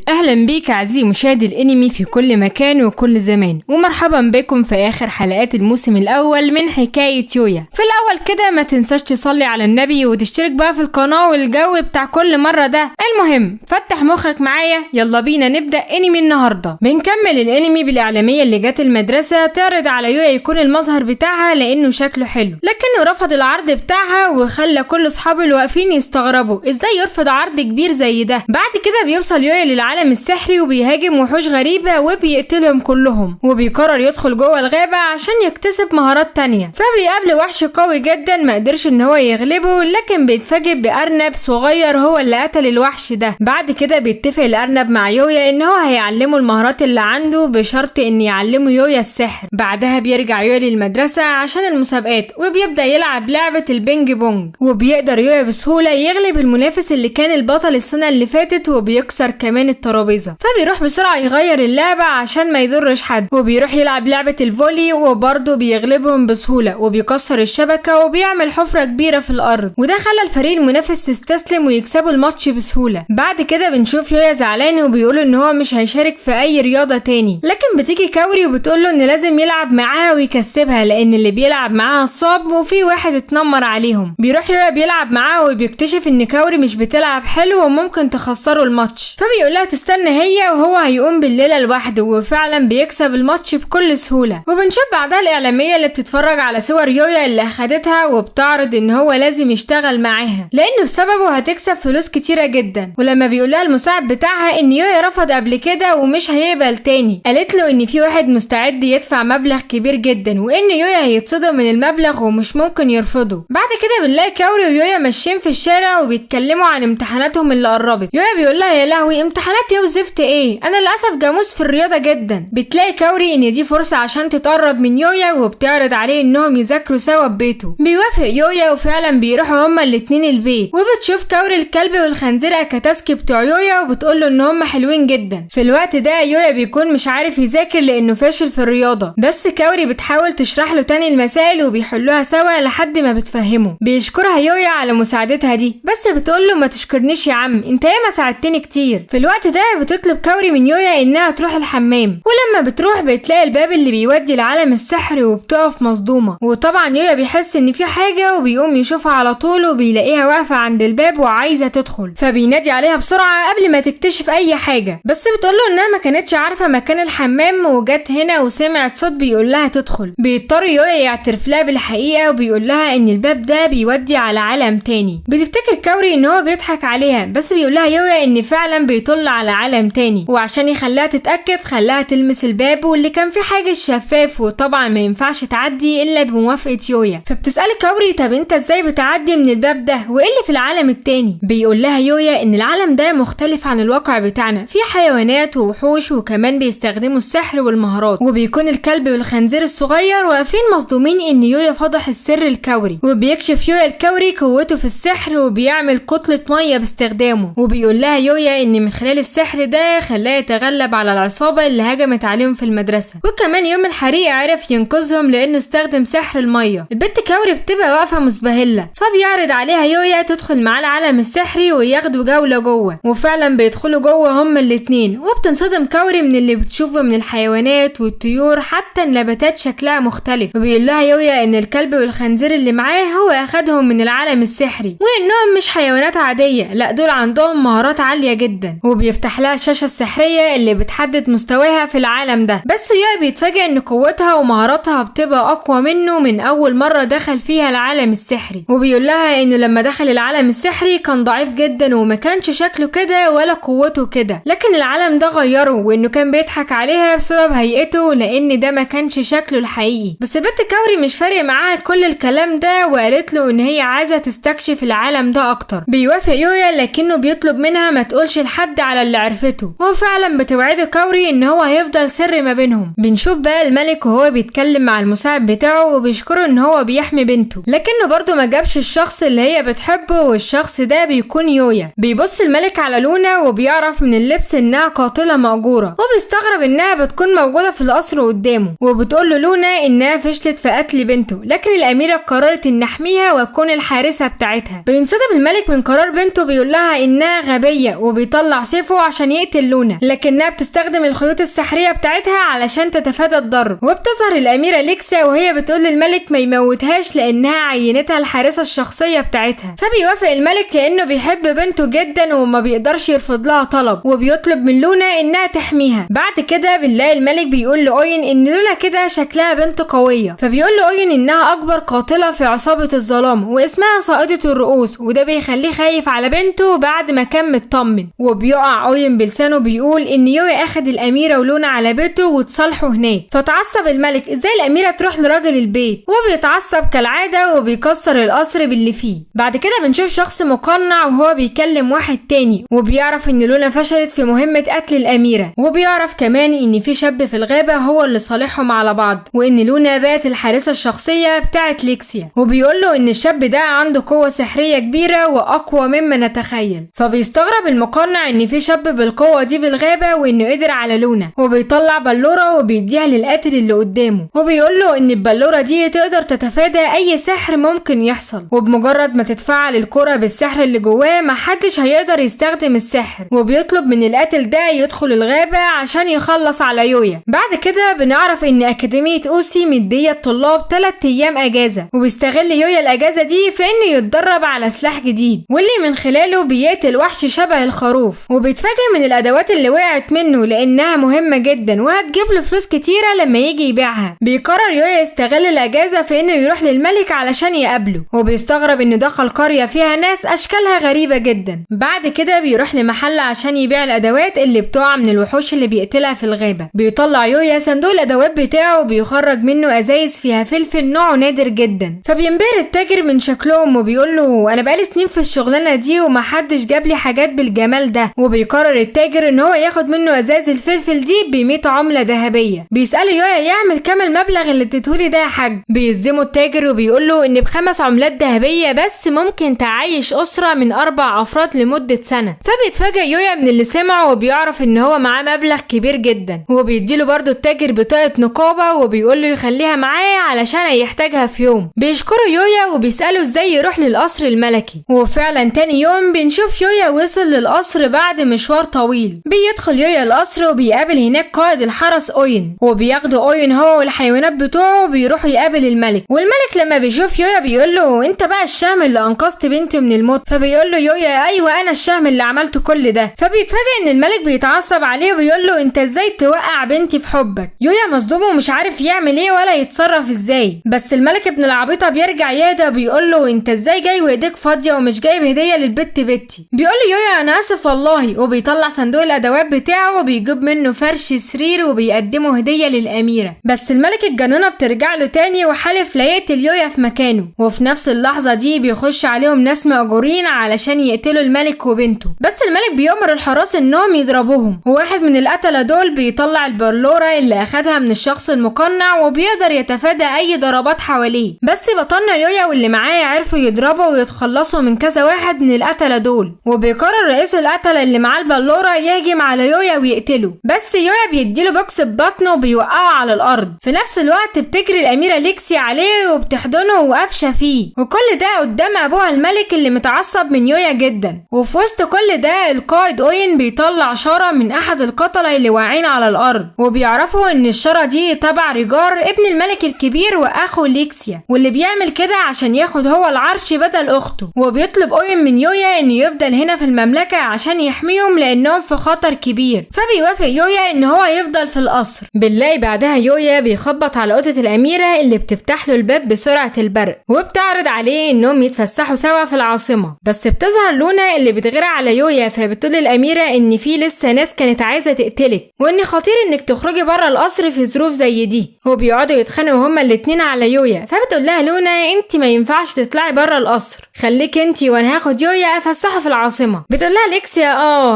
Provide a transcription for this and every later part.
اهلا بيك عزيزي مشاهد الانمي في كل مكان وكل زمان، ومرحبا بكم في اخر حلقات الموسم الاول من حكاية يويا. في الاول كده ما تنساش تصلي على النبي وتشترك بقى في القناة والجو بتاع كل مرة ده. المهم فتح مخك معايا، يلا بينا نبدأ انمي النهاردة. بنكمل الانمي بالاعلامية اللي جات المدرسة تعرض على يويا يكون المظهر بتاعها لانه شكله حلو، لكنه رفض العرض بتاعها وخلى كل اصحابه اللي واقفين يستغربوا ازاي يرفض عرض كبير زي ده. بعد كده بيوصل يويا للعالم السحري وبيهاجم وحوش غريبة وبيقتلهم كلهم، وبيقرر يدخل جوه الغابة عشان يكتسب مهارات تانية. فبيقابل وحش قوي جدا ما قدرش ان هو يغلبه، لكن بيتفاجئ بأرنب صغير هو اللي قتل الوحش ده. بعد كده بيتفق الأرنب مع يويا ان هو هيعلمه المهارات اللي عنده بشرط ان يعلمه يويا السحر. بعدها بيرجع يويا للمدرسة عشان المسابقات وبيبدأ يلعب لعبة البينج بونج، وبيقدر يويا بسهولة يغلب المنافس اللي كان البطل السنة اللي فاتت وبيكسر كمان الترابيزة. فبيروح بسرعة يغير اللعبة عشان ما يضرش حد، وبيروح يلعب لعبة الفولي وبرضه بيغلبهم بسهولة وبيكسر الشبكة وبيعمل حفرة كبيرة في الأرض، وده خلى الفريق المنافس تستسلم ويكسبوا الماتش بسهولة. بعد كده بنشوف يويا زعلان وبيقول ان هو مش هيشارك في اي رياضة تاني، لكن بتيجي كاوري وبتقول له ان لازم يلعب معاها ويكسبها لان اللي بيلعب معاها اتصاب وفي واحد اتنمر عليهم. بيروح يويا بيلعب معاها وبيكتشف ان كاوري مش بتلعب حلو وممكن تخسره الماتش، فبيقول لها تستنى هي وهو هيقوم بالليلة لوحده، وفعلا بيكسب الماتش بكل سهولة. وبنشوف بعدها الإعلامية اللي بتتفرج على صور يويا اللي أخدتها وبتعرض إن هو لازم يشتغل معاها لأنه بسببه هتكسب فلوس كتيرة جدا. ولما بيقول لها المساعد بتاعها إن يويا رفض قبل كده ومش هيقبل تاني، قالت له إن في واحد مستعد يدفع مبلغ كبير جدا وإن يويا هيتصدم من المبلغ ومش ممكن يرفضه. بعد كده بنلاقي كاوري ويويا ماشيين في الشارع وبيتكلموا عن امتحاناتهم اللي قربت. يويا بيقول لها يا لهوي امتحانات ايه وزفت ايه، انا للاسف جاموس في الرياضه جدا. بتلاقي كاوري ان دي فرصه عشان تتقرب من يويا وبتعرض عليه انهم يذاكروا سوا ببيته. بيوافق يويا وفعلا بيروحوا هما الاتنين البيت، وبتشوف كاوري الكلب والخنزير اكاتاسكي بتوع يويا وبتقوله ان هما حلوين جدا. في الوقت ده يويا بيكون مش عارف يذاكر لانه فاشل في الرياضه، بس كاوري بتحاول تشرح له تاني المسائل وبيحلوها سوا لحد ما بتفهمه. بيشكرها يويا على مساعدتها دي، بس بتقوله ما تشكرنيش يا عم، انت ياما ساعدتني كتير. في الوقت ده بتطلب كاوري من يويا انها تروح الحمام، ولما بتروح بتلاقي الباب اللي بيودي لعالم السحر وبتقف مصدومه. وطبعا يويا بيحس ان في حاجه وبيقوم يشوفها على طول وبيلاقيها واقفه عند الباب وعايزه تدخل، فبينادي عليها بسرعه قبل ما تكتشف اي حاجه، بس بتقوله انها ما كانتش عارفه مكان الحمام وجت هنا وسمعت صوت بيقول لها تدخل. بيضطر يويا يعترف لها بالحقيقه وبيقول لها ان الباب ده بيودي على عالم تاني. بتفتكر كاوري ان هو بيضحك عليها، بس بيقول لها يويا ان فعلا بيطل على عالم تاني، وعشان يخليها تتأكد خلاها تلمس الباب واللي كان فيه حاجة شفاف، وطبعا ما ينفعش تعدي الا بموافقة يويا. فبتسأل كاوري طب انت ازاي بتعدي من الباب ده وايه اللي في العالم التاني؟ بيقول لها يويا ان العالم ده مختلف عن الواقع بتاعنا، فيه حيوانات ووحوش وكمان بيستخدموا السحر والمهارات، وبيكون الكلب والخنزير الصغير واقفين مصدومين ان يويا فضح السر الكاوري. وبيكشف يويا الكاوري قوته في السحر وبيعمل كتلة مية باستخدامه، وبيقول لها يويا ان من خلال السحر ده خلاه يتغلب على العصابة اللي هجمت عليهم في المدرسة، وكمان يوم الحريق عرف ينقذهم لانه استخدم سحر المية. البنت كاوري بتبقى واقفة مسبهلة، فبيعرض عليها يويا تدخل معاه العالم السحري وياخدوا جولة جوه، وفعلا بيدخلوا جوه هما الاتنين. وبتنصدم كاوري من اللي بتشوفه من الحيوانات والطيور، حتى النباتات شكلها مختلف. وبيقول لها يويا ان الكلب والخنزير اللي معاه هو اخدهم من العالم السحري، وانهم مش حيوانات عادية، لا دول عندهم مهارات عالية جدا. وبيفتح لها الشاشة السحرية اللي بتحدد مستواها في العالم ده، بس يويا بيتفاجئ ان قوتها ومهاراتها بتبقى اقوى منه من اول مرة دخل فيها العالم السحري. وبيقول لها انه لما دخل العالم السحري كان ضعيف جدا وما كانش شكله كده ولا قوته كده، لكن العالم ده غيره، وانه كان بيضحك عليها بسبب هيئته لان ده ما كانش شكله الحقيقي. بس البنت كاوري مش فارق معاها كل الكلام ده، وقالت له ان هي عايزة تستكشف العالم ده اكتر. بيوافق يويا لكنه بيطلب منها ما تقولش لحد على اللي عرفته، وفعلا بتوعده كاوري ان هو هيفضل سر ما بينهم. بنشوف بقى الملك وهو بيتكلم مع المساعد بتاعه وبيشكره ان هو بيحمي بنته، لكنه برضه ما جابش الشخص اللي هي بتحبه، والشخص ده بيكون يويا. بيبص الملك على لونا وبيعرف من اللبس انها قاتلة مأجورة، وبيستغرب انها بتكون موجودة في القصر قدامه، وبتقول له لونا انها فشلت في قتل بنته، لكن الاميرة قررت ان نحميها واكون الحارسة بتاعتها. بينصدم الملك من قرار بنته، بيقول لها انها غبية، بيطلع سيفه عشان يقتل لونا، لكنها بتستخدم الخيوط السحرية بتاعتها علشان تتفادى الضرب. وبتظهر الأميرة ليكسيا وهي بتقول للملك ما يموتهاش لأنها عينتها الحارسة الشخصية بتاعتها، فبيوافق الملك لأنه بيحب بنته جدا وما بيقدرش يرفض لها طلب، وبيطلب من لونا إنها تحميها. بعد كده بنلاقي الملك بيقول لأوين إن لونا كده شكلها بنت قوية، فبيقول لأوين إنها أكبر قاتلة في عصابة الظلام واسمها صائدة الرؤوس، وده بيخليه خايف على بنته بعد ما كان مطمن. وبيقع أوين بلسانه بيقول إن يويا أخد الأميرة ولونا على بيته وتصالحوا هناك، فتعصب الملك إزاي الأميرة تروح لراجل البيت، وبيتعصب كالعادة وبيكسر القصر باللي فيه. بعد كده بنشوف شخص مقنع وهو بيكلم واحد تاني، وبيعرف إن لونا فشلت في مهمة قتل الأميرة، وبيعرف كمان إن في شاب في الغابة هو اللي صالحهم على بعض، وإن لونا بقت الحارسة الشخصية بتاعت ليكسيا، وبيقول له إن الشاب ده عنده قوة سحرية كبيرة وأقوى مما نتخيل. فبيستغرب المقنع إن في شاب بالقوة دي في الغابة وإنه قدر على لونا، وبيطلع بلورة وبيديها للقاتل اللي قدامه، وبيقول له إن البلورة دي تقدر تتفادى أي سحر ممكن يحصل، وبمجرد ما تتفعل الكرة بالسحر اللي جواه محدش هيقدر يستخدم السحر. وبيطلب من القاتل ده يدخل الغابة عشان يخلص على يويا. بعد كده بنعرف إن أكاديمية أوسي مدية الطلاب 3 أيام أجازة، وبيستغل يويا الأجازة دي في إنه يتدرب على سلاح جديد واللي من خلاله بيقتل وحش شبه الخروف، وبيتفاجئ من الأدوات اللي وقعت منه لأنها مهمة جدا وهتجيب له فلوس كتيرة لما يجي يبيعها. بيقرر يويا يستغل الأجازة في إنه يروح للملك علشان يقابله، وبيستغرب إنه دخل قرية فيها ناس أشكالها غريبة جدا. بعد كده بيروح لمحل عشان يبيع الأدوات اللي بتقع من الوحوش اللي بيقتلها في الغابة. بيطلع يويا صندوق الأدوات بتاعه وبيخرج منه أزايز فيها فلفل نوعه نادر جدا، فبينبهر التاجر من شكلهم وبيقول له أنا بقالي سنين في الشغلانة دي ومحدش جاب لي حاجات بالجمال ده. وبيقرر التاجر إن هو ياخد منه أزاز الفلفل دي ب100 عملة ذهبية. بيسأله يويا يعمل كام المبلغ اللي اديتهولي ده يا حاج؟ بيصدمه التاجر وبيقول له إن ب5 عملات ذهبية بس ممكن تعيش أسرة من 4 أفراد لمدة سنة. فبيتفاجئ يويا من اللي سمعه وبيعرف إن هو معاه مبلغ كبير جدا، وبيديله برضو التاجر بطاقة نقابة وبيقول له يخليها معاه علشان هيحتاجها في يوم. بيشكره يويا وبيسأله ازاي يروح للقصر الملكي، وفعلا تاني يوم بنشوف يويا وصل للقصر بعد مشوار طويل. بيدخل يويا القصر وبيقابل هناك قائد الحرس أوين، وبياخدوا أوين هو والحيوانات بتوعه وبيروحوا يقابل الملك. والملك لما بيشوف يويا بيقول له انت بقى الشهم اللي انقذت بنتي من الموت. فبيقول له يويا ايوه انا الشهم اللي عملته كل ده. فبيتفاجئ ان الملك بيتعصب عليه وبيقول له انت ازاي توقع بنتي في حبك. يويا مصدوم ومش عارف يعمل ايه ولا يتصرف ازاي، بس الملك ابن العبيطه بيرجع يهدى وبيقول له انت ازاي جاي وايديك فاضيه ومش جايب هديه للبت بنتي. بيقول له يويا انا اسف والله، وبيطلع صندوق الادوات بتاعه وبيجيب منه فرش سرير وبيقدمه هديه للاميره. بس الملك الجنونه بترجع له تاني وحالف لا يقتل يويا في مكانه. وفي نفس اللحظه دي بيخش عليهم ناس مأجورين علشان يقتلوا الملك وبنته، بس الملك بيأمر الحراس انهم يضربوهم. وواحد من القتله دول بيطلع البلوره اللي اخدها من الشخص المقنع وبيقدر يتفادى اي ضربات حواليه. بس بطلنا يويا واللي معاه عرفوا يضربوا ويتخلصوا من كذا واحد من القتله دول، وبيقرر رئيس القتله اللي معاه البلوره يهجم على يويا ويقتله. بس يويا بيديله بوكس ببطنه وبيوقعه على الارض. في نفس الوقت بتجري الاميره ليكسيا عليه وبتحضنه وقافشه فيه، وكل ده قدام ابوها الملك اللي متعصب من يويا جدا. وفي وسط كل ده القائد أوين بيطلع شارة من احد القتله اللي واقعين على الارض، وبيعرفوا ان الشارة دي تبع ريجار ابن الملك الكبير واخو ليكسيا، واللي بيعمل كده عشان ياخد هو العرش بدل اخته. وبيطلب أوين من يويا انه يفضل هنا في المملكه عشان يحميهم لانهم في خطر كبير. فبيوافق يويا ان هو يفضل في القصر. بنلاقي بعدها يويا بيخبط على اوضه الاميره اللي بتفتح له الباب بسرعه البرق، وبتعرض عليه انهم يتفسحوا سوا في العاصمه. بس بتظهر لونا اللي بتغير على يويا، فبتقول الاميره ان في لسه ناس كانت عايزه تقتلك وان خطير انك تخرجي بره القصر في ظروف زي دي. وبيقعدوا يتخانقوا هما الاتنين على يويا. فبتقول لها لونا انت ما ينفعش تطلعي بره القصر، خليك انت وانا هاخد يويا افسحه في العاصمه. بتقول لها ليكسيا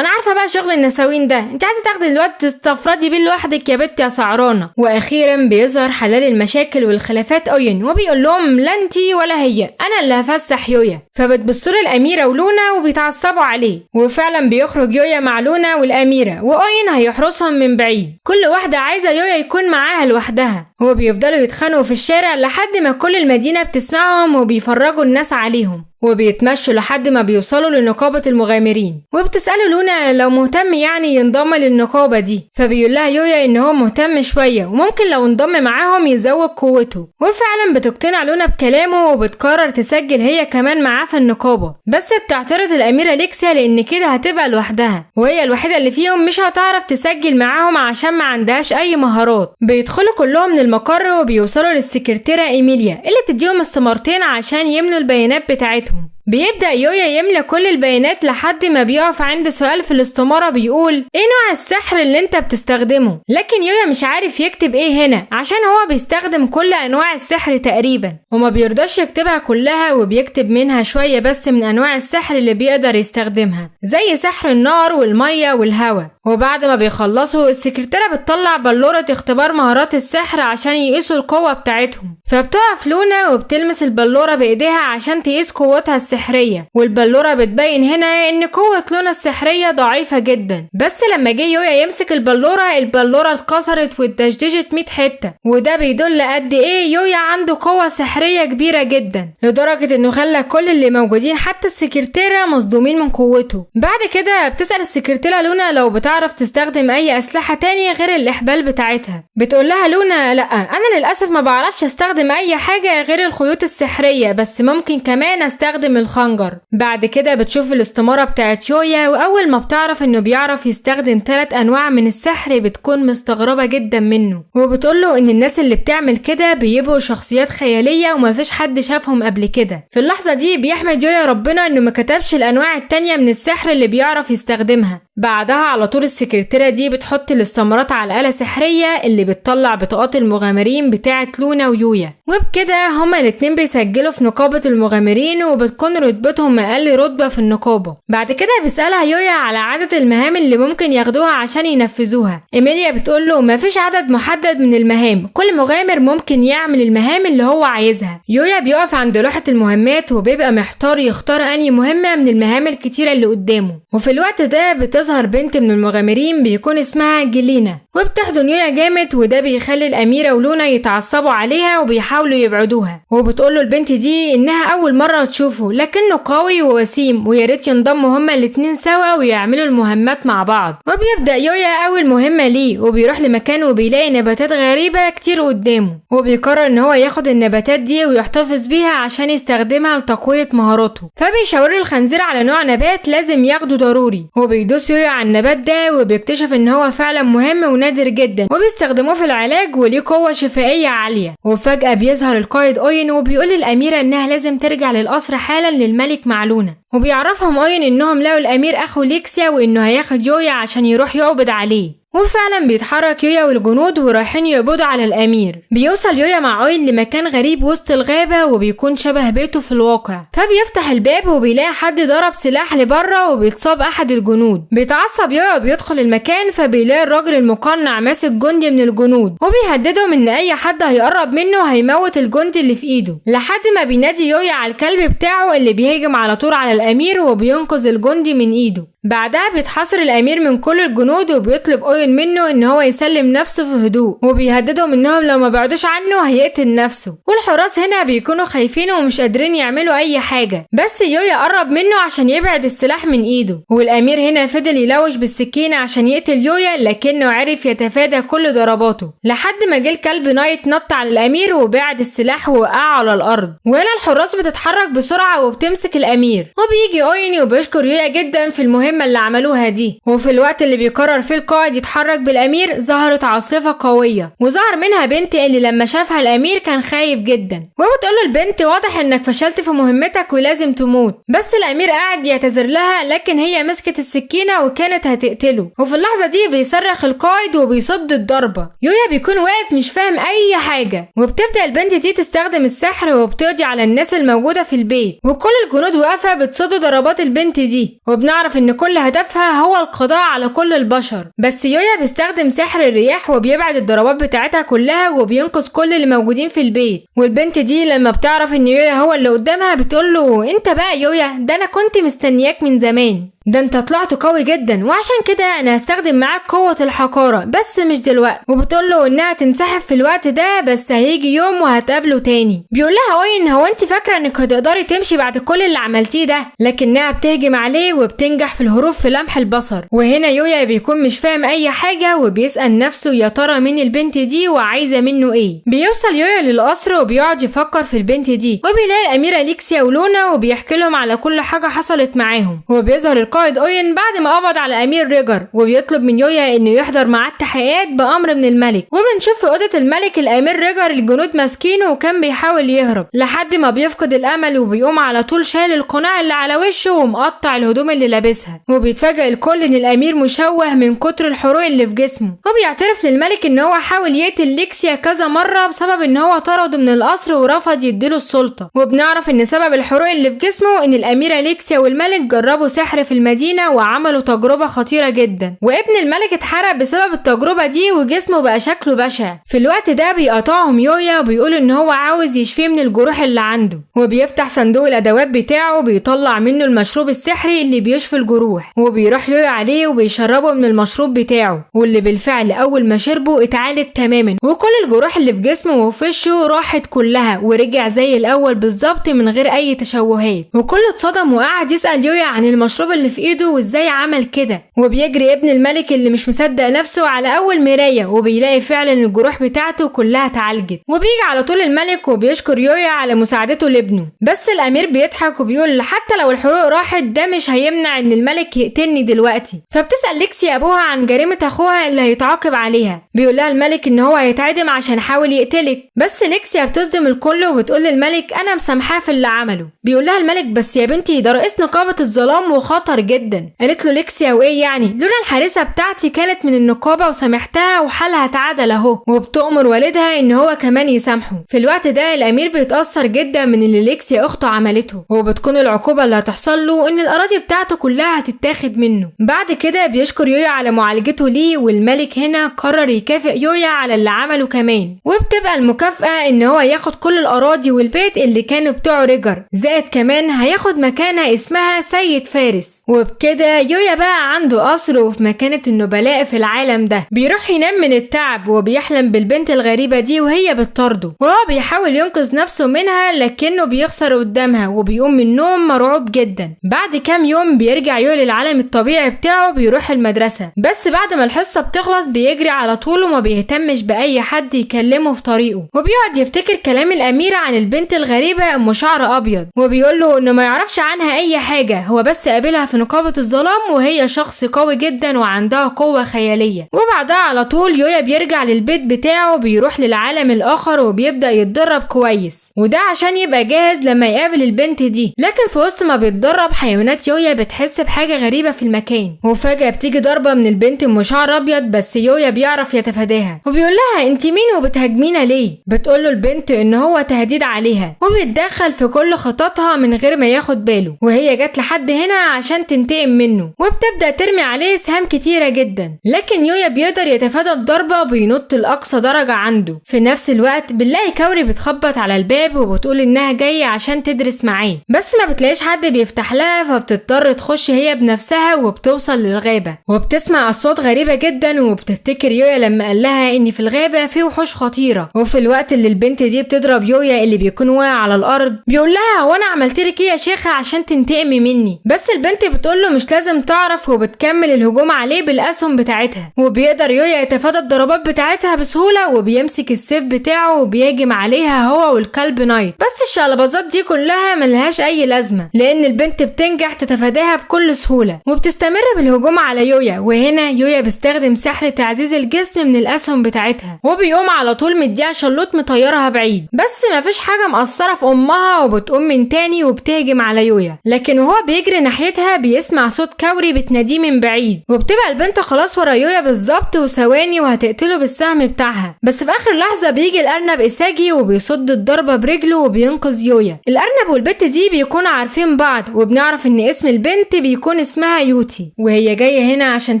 انا عارفه بقى شغل النساوين ده، انت عايزه تاخدي الواد تستفردي بيه لوحدك يا بنت يا سعرانه. واخيرا بيظهر حلال المشاكل والخلافات أوين، وبيقول لهم لا انت ولا هي، انا اللي هفسح يويا. فبتبصله الأميرة ولونا وبيتعصبوا عليه، وفعلا بيخرج يويا مع لونا والأميرة، وأوين هيحرسهم من بعيد. كل واحدة عايزة يويا يكون معاها لوحدها، وبيفضلوا يتخانقوا في الشارع لحد ما كل المدينة بتسمعهم وبيفرجوا الناس عليهم، وبيتمشوا لحد ما بيوصلوا لنقابة المغامرين. وبتسأله لونا لو مهتم يعني ينضم للنقابة دي، فبيقول لها يويا ان هو مهتم شوية وممكن لو انضم معاهم يزود قوته. وفعلا بتقتنع لونا بكلامه وبتقرر تسجل هي كمان معاه في النقابة، بس بتعترض الأميرة ليكسيا لان كده هتبقى لوحدها، وهي الوحيدة اللي فيهم مش هتعرف تسجل معاهم عشان ما عندهاش اي مهارات. بيدخلوا كلهم من المقر وبيوصلوا للسكرتيرة إيميليا اللي بتديهم استمارتين عشان يملوا البيانات بتاعتهم. بيبدأ يويا يملى كل البيانات لحد ما بيقف عند سؤال في الاستمارة بيقول ايه نوع السحر اللي انت بتستخدمه، لكن يويا مش عارف يكتب ايه هنا عشان هو بيستخدم كل انواع السحر تقريبا، وما بيرضاش يكتبها كلها وبيكتب منها شوية بس من انواع السحر اللي بيقدر يستخدمها زي سحر النار والمية والهواء. وبعد ما بيخلصوا السكرتيرة بتطلع بلورة اختبار مهارات السحر عشان يقيسوا القوة بتاعتهم، فبتقف لونا وبتلمس البلورة بايديها عشان تقيس قوتها السحرية، والبلورة بتبين هنا ان قوة لونا السحرية ضعيفة جدا. بس لما جه يويا يمسك البلورة اتكسرت واتدشدشت 100 حتة، وده بيدل قد ايه يويا عنده قوة سحرية كبيرة جدا، لدرجة انه خلى كل اللي موجودين حتى السكرتيرة مصدومين من قوته. بعد كده بتسأل السكرتيرة لونا لو بتعرف تستخدم اي اسلحة تانية غير الاحبال بتاعتها. بتقول لها لونا لا، انا للاسف ما بعرفش استخدم اي حاجة غير الخيوط السحرية، بس ممكن كمان استخدم الخنجر. بعد كده بتشوف الاستمارة بتاعت يويا، واول ما بتعرف انه بيعرف يستخدم 3 انواع من السحر بتكون مستغربة جدا منه، وبتقوله ان الناس اللي بتعمل كده بيبقوا شخصيات خيالية ومفيش حد شافهم قبل كده. في اللحظة دي بيحمد يويا ربنا انه ما كتبش الانواع التانية من السحر اللي بيعرف يستخدمها. بعدها على طول السكرتيرة دي بتحط الاستمارات على آلة سحرية اللي بتطلع بطاقات المغامرين بتاعت لونا ويويا، وبكده هما الاتنين بيسجلوا في نقابة المغامرين وبتكون رتبتهم أقل رتبة في النقابة. بعد كده بيسألها يويا على عدد المهام اللي ممكن ياخدوها عشان ينفذوها. إيميليا بتقوله مفيش عدد محدد من المهام، كل مغامر ممكن يعمل المهام اللي هو عايزها. يويا بيقف عند لوحة المهمات وبيبقى محتار يختار أنهي مهمة من المهام الكتيرة اللي قدامه، وفي الوقت ده بتظهر بنت من المغامرين بيكون اسمها جلينا، وبتحضن يويا جامد، وده بيخلي الأميرة ولونا يتعصبوا عليها وبيحاولوا يبعدوها. وبتقوله البنت دي إنها أول مرة تشوفه لكنه قوي ووسيم وياريت ينضموا هما الاتنين سوا ويعملوا المهمات مع بعض. وبيبدأ يويا أول مهمة ليه وبيروح لمكان وبيلاقي نباتات غريبة كتير قدامه، وبيقرر إن هو ياخد النباتات دي ويحتفظ بيها عشان يستخدمها لتقوية مهاراته. فبيشاور الخنزير على نوع نبات لازم ياخده ضروري، وبيدوس يويا على النبات ده وبيكتشف إن هو فعلا مهم ونادر جدا وبيستخدموه في العلاج وليه قوة شفائية عالية. وفجأة بيظهر القائد أوين وبيقول للأميرة إنها لازم ترجع للقصر حالا للملك مع لونا، وبيعرفهم أوين إنهم لقوا الأمير أخو ليكسيا وإنه هياخد يويا عشان يروح يقبض عليه. وفعلا بيتحرك يويا والجنود ورايحين يقبضوا على الامير. بيوصل يويا مع اوين لمكان غريب وسط الغابه وبيكون شبه بيته في الواقع، فبيفتح الباب وبيلاقي حد ضرب سلاح لبره وبيتصاب احد الجنود. بيتعصب يويا وبيدخل المكان فبيلاقي الراجل المقنع ماسك جندي من الجنود وبيهددهم ان اي حد هيقرب منه هيموت الجندي اللي في ايده، لحد ما بينادي يويا على الكلب بتاعه اللي بيهجم على طول على الامير وبينقذ الجندي من ايده. بعدها بيتحاصر الامير من كل الجنود وبيطلب اوين منه ان هو يسلم نفسه في هدوء، وبيهددهم انهم لو ما بعدوش عنه هيقتل نفسه. والحراس هنا بيكونوا خايفين ومش قادرين يعملوا اي حاجه، بس يويا قرب منه عشان يبعد السلاح من ايده. والامير هنا فضل يلوش بالسكينه عشان يقتل يويا لكنه عرف يتفادى كل ضرباته، لحد ما جه الكلب نايت نط على الامير وبعد السلاح ووقعه على الارض. وهنا الحراس بتتحرك بسرعه وبتمسك الامير، وبيجي اوين وبيشكر يويا جدا في المهمه اللي عملوها دي. وفي الوقت اللي بيقرر فيه القائد يتحرك بالامير ظهرت عاصفه قويه وظهر منها بنت اللي لما شافها الامير كان خايف جدا، وبتقوله البنت واضح انك فشلت في مهمتك ولازم تموت. بس الامير قاعد يعتذر لها لكن هي مسكت السكينه وكانت هتقتله. وفي اللحظه دي بيصرخ القائد وبيصد الضربه. يويا بيكون واقف مش فاهم اي حاجه، وبتبدا البنت دي تستخدم السحر وبتقضي على الناس الموجوده في البيت، وكل الجنود واقفه بتصد ضربات البنت دي. وبنعرف ان كل هدفها هو القضاء على كل البشر. بس يويا بيستخدم سحر الرياح وبيبعد الضربات بتاعتها كلها وبينقذ كل اللي موجودين في البيت. والبنت دي لما بتعرف ان يويا هو اللي قدامها بتقوله انت بقى يويا، ده انا كنت مستنياك من زمان، ده انت طلعت قوي جدا، وعشان كده انا هستخدم معاك قوة الحقارة بس مش دلوقتي. وبتقوله انها تنسحب في الوقت ده بس هيجي يوم وهتقابله تاني. بيقول لها اوين هو انت فاكرة انك هتقدري تمشي بعد كل اللي عملتيه ده؟ لكنها بتهجم عليه وبتنجح في الهروب في لمح البصر. وهنا يويا بيكون مش فاهم اي حاجة وبيسأل نفسه يا ترى مين البنت دي وعايزة منه ايه. بيوصل يويا للقصر وبيقعد يفكر في البنت دي، وبيلاقي الاميرة ليكسيا ولونا وبيحكي لهم على كل حاجة حصلت معاهم. وبيظهر القائد اوين بعد ما قبض على امير ريجر وبيطلب من يويا انه يحضر معاه التحقيقات بامر من الملك. وبنشوف في اوضه الملك الامير ريجر الجنود ماسكينه وكان بيحاول يهرب لحد ما بيفقد الامل وبيقوم على طول شايل القناع اللي على وشه ومقطع الهدوم اللي لابسها. وبيتفاجئ الكل ان الامير مشوه من كتر الحروق اللي في جسمه. وبيعترف للملك ان هو حاول يقتل ليكسيا كذا مره بسبب ان هو طرده من القصر ورفض يديله السلطه. وبنعرف ان سبب الحروق اللي في جسمه ان الاميره ليكسيا والملك جربوا سحر في المدينه وعملوا تجربة خطيرة جدا، وابن الملك اتحرق بسبب التجربة دي وجسمه بقى شكله بشع. في الوقت ده بيقاطعهم يويا وبيقول ان هو عاوز يشفيه من الجروح اللي عنده. وبيفتح صندوق الادوات بتاعه وبيطلع منه المشروب السحري اللي بيشفي الجروح. وبيروح يويا عليه وبيشربه من المشروب بتاعه، واللي بالفعل اول ما شربه اتعالج تماما، وكل الجروح اللي في جسمه وفي وشه راحت كلها ورجع زي الاول بالظبط من غير اي تشوهات. وكل اتصدم وقعد يسأل يويا عن المشروب اللي في ايده وازاي عمل كده. وبيجري ابن الملك اللي مش مصدق نفسه على اول مرايه وبيلاقي فعلا الجروح بتاعته كلها اتعالجت. وبيجي على طول الملك وبيشكر يويا على مساعدته لابنه. بس الامير بيضحك وبيقول حتى لو الحروق راحت ده مش هيمنع ان الملك يقتلني دلوقتي. فبتسأل ليكسيا ابوها عن جريمه اخوها اللي هيتعاقب عليها. بيقول لها الملك ان هو هيتعدم عشان حاول يقتلك. بس ليكسيا بتصدم الكل وبتقول للملك انا مسامحاه في اللي عمله. بيقول لها الملك بس يا بنتي ده رئيس نقابه الظلام وخطر جدا. قالت له ليكسيا وايه يعني، لولا الحارسه بتاعتي كانت من النقابه وسامحتها وحالها اتعدل اهو. وبتؤمر والدها ان هو كمان يسامحه. في الوقت ده الامير بيتاثر جدا من اللي ليكسيا اخته عملته، وبتكون العقوبه اللي هتحصل له ان الاراضي بتاعته كلها هتتاخد منه. بعد كده بيشكر يويا على معالجته ليه، والملك هنا قرر يكافئ يويا على اللي عمله كمان. وبتبقى المكافاه ان هو ياخد كل الاراضي والبيت اللي كانوا بتوع ريجر، زائد كمان هياخد مكانها اسمها سيد فارس. وبكده يويا بقى عنده قصر وفي مكانة النبلاء في العالم ده. بيروح ينام من التعب وبيحلم بالبنت الغريبة دي وهي بتطارده، وهو بيحاول ينقذ نفسه منها لكنه بيخسر قدامها وبيقوم من النوم مرعوب جدا. بعد كام يوم بيرجع يويا للعالم الطبيعي بتاعه، بيروح المدرسة. بس بعد ما الحصة بتخلص بيجري على طول وما بيهتمش بأي حد يكلمه في طريقه. وبيقعد يفتكر كلام الأميرة عن البنت الغريبة أم شعر أبيض، وبيقول له إنه ما يعرفش عنها أي حاجة، هو بس قابلها في نقابة الظلام وهي شخص قوي جدا وعندها قوة خيالية. وبعدها على طول يويا بيرجع للبيت بتاعه وبيروح للعالم الآخر وبيبدأ يتدرب كويس، وده عشان يبقى جاهز لما يقابل البنت دي. لكن في وسط ما بيتدرب حيوانات يويا بتحس بحاجة غريبة في المكان، وفجأة بتيجي ضربة من البنت ام شعر أبيض، بس يويا بيعرف يتفاداها وبيقول لها انت مين وبتهاجمينا ليه؟ بتقول له البنت ان هو تهديد عليها، وبيتدخل في كل خططها من غير ما ياخد باله، وهي جت لحد هنا عشان تنتقم منه وبتبدأ ترمي عليه سهام كتيرة جدا. لكن يويا بيقدر يتفادى الضربة وبينط لأقصى درجة عنده. في نفس الوقت بنلاقي كوري بتخبط على الباب وبتقول انها جاية عشان تدرس معاه، بس ما بتلاقيش حد بيفتح لها، فبتضطر تخش هي بنفسها وبتوصل للغابة. وبتسمع اصوات غريبة جدا وبتفتكر يويا لما قال لها ان في الغابة في وحوش خطيرة. وفي الوقت اللي البنت دي بتضرب يويا اللي بيكون واقع على الارض، بيقول لها وانا عملت لك ايه يا شيخة عشان تنتقمي مني؟ بس البنت بتقول له مش لازم تعرف، وبتكمل الهجوم عليه بالاسهم بتاعتها. وبيقدر يويا يتفادى الضربات بتاعتها بسهولة، وبيمسك السيف بتاعه وبيهجم عليها هو والكلب نايت. بس الشقلباظات دي كلها ملهاش اي لازمة لان البنت بتنجح تتفاداها بكل سهولة، وبتستمر بالهجوم على يويا. وهنا يويا بيستخدم سحر تعزيز الجسم من الاسهم بتاعتها، وبيقوم على طول مديها شلوط مطيرها بعيد. بس مفيش حاجة مقصرة في امها، وبتقوم من تاني وبتهجم على يويا. لكن وهو بيجري ناحيتها بيسمع صوت كاوري بتناديه من بعيد، وبتبقى البنت خلاص ورا يويا بالظبط وثواني وهتقتله بالسهم بتاعها. بس في اخر لحظه بيجي الارنب إيساجي وبيصد الضربه برجله وبينقذ يويا. الارنب والبنت دي بيكونوا عارفين بعض، وبنعرف ان اسم البنت بيكون اسمها يوتي، وهي جايه هنا عشان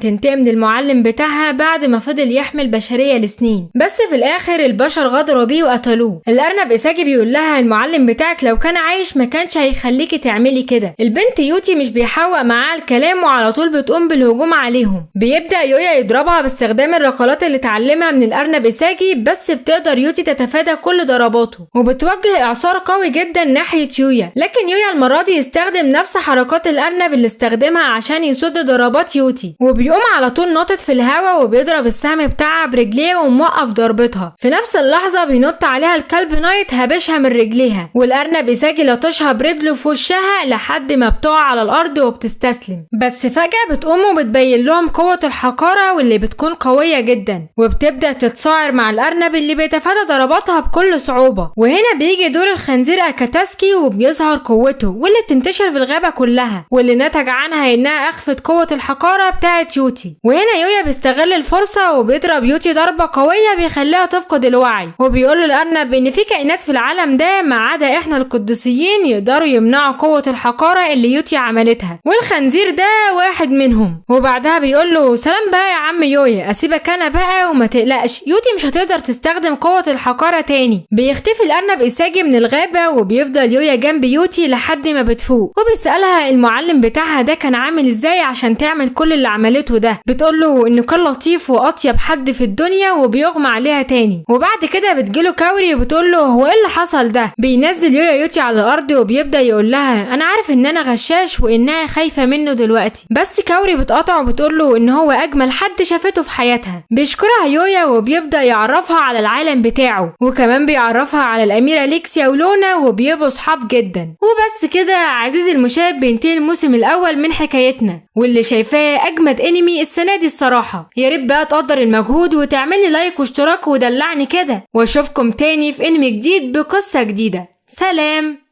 تنتقم من المعلم بتاعها بعد ما فضل يحمل بشريه لسنين. بس في الاخر البشر غدروا بيه وقتلوه. الارنب إيساجي بيقول لها المعلم بتاعك لو كان عايش ما كانش هيخليكي تعملي كده. البنت يوتي مش بيحوق معاها الكلام وعلى طول بتقوم بالهجوم عليهم. بيبدا يويا يضربها باستخدام الركلات اللي اتعلمها من الارنب إيساجي، بس بتقدر يوتي تتفادى كل ضرباته وبتوجه اعصار قوي جدا ناحيه يويا. لكن يويا المره دي يستخدم نفس حركات الارنب اللي استخدمها عشان يصد ضربات يوتي، وبيقوم على طول ناطط في الهواء وبيضرب السهم بتاعها برجليه وموقف ضربتها. في نفس اللحظه بينط عليها الكلب نايت هابشها من رجليها، والارنب إيساجي لطشها برجله في وشها لحد ما بتقع على الارض وبتستسلم. بس فجاه بتقوم وبتبين لهم قوه الحقاره واللي بتكون قويه جدا، وبتبدا تتصاعر مع الارنب اللي بيتفادى ضرباتها بكل صعوبه. وهنا بيجي دور الخنزير اكاتاسكي وبيظهر قوته واللي بتنتشر في الغابه كلها، واللي نتج عنها انها اخفت قوه الحقاره بتاعه يوتي. وهنا يويا بيستغل الفرصه وبيضرب يوتي ضربه قويه بيخليها تفقد الوعي، وبيقول للارنب ان في كائنات في العالم ده ما عدا احنا القديسيين يقدروا يمنعوا قوه الحقاره اللي يوتي عملتها، والخنزير ده واحد منهم. وبعدها بيقول له سلام بقى يا عم يويا، اسيبك انا بقى وما تقلقش، يوتي مش هتقدر تستخدم قوه الحقاره تاني. بيختفي الارنب إيساجي من الغابه وبيفضل يويا جنب يوتي لحد ما بتفوق، وبيسالها المعلم بتاعها ده كان عامل ازاي عشان تعمل كل اللي عملته ده. بتقول له انه كان لطيف واطيب حد في الدنيا، وبيغمى عليها تاني. وبعد كده بتجيله كاوري وبتقول له هو ايه اللي حصل ده. بينزل يوتي على الارض وبيبدا يقول لها انا عارف ان انا غشاش وانها خايفه منه دلوقتي، بس كاوري بتقاطعه وبتقول له ان هو اجمل حد شافته في حياتها. بيشكرها يويا وبيبدا يعرفها على العالم بتاعه، وكمان بيعرفها على الاميره ليكسيا ولونا، وبيبقوا صحاب جدا. وبس كده عزيزي المشاهد بينتهي الموسم الاول من حكايتنا، واللي شايفاه اجمد انمي السنه دي الصراحه. يا ريت بقى تقدر المجهود وتعملي لايك واشتراك ودلعني كده، واشوفكم تاني في انمي جديد بقصه جديده. سلام.